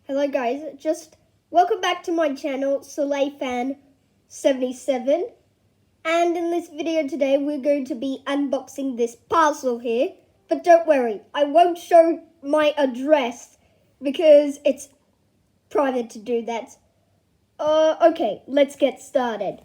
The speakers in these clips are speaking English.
Hello guys, just welcome back to my channel, SoleilFan77. And in this video today, we're going to be unboxing this parcel here. But don't worry, I won't show my address because it's private to do that. Okay, let's get started.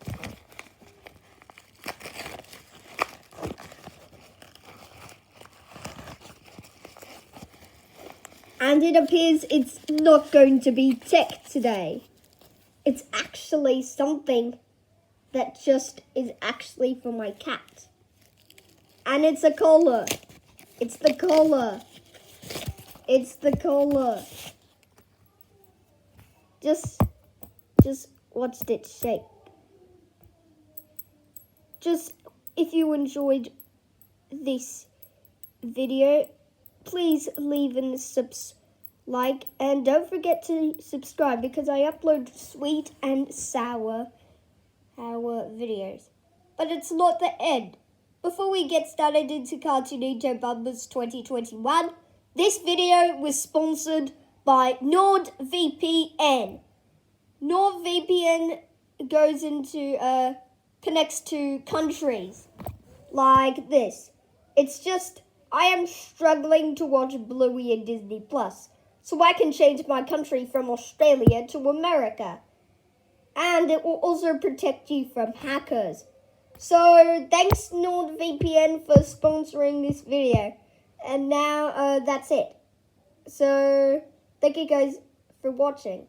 And it appears it's not going to be tech today. It's actually something that just is actually for my cat. And it's a collar. It's the collar. It's the collar. Just watch it shake. Just, if you enjoyed this video, please leave a like and don't forget to subscribe because I upload sweet and sour videos. But it's not the end. Before we get started into Cartoonito Bumpers 2021, this video was sponsored by NordVPN. NordVPN goes into connects to countries like this. It's just I am struggling to watch Bluey and Disney Plus, so I can change my country from Australia to America. And it will also protect you from hackers. So thanks NordVPN for sponsoring this video. And now that's it. So thank you guys for watching.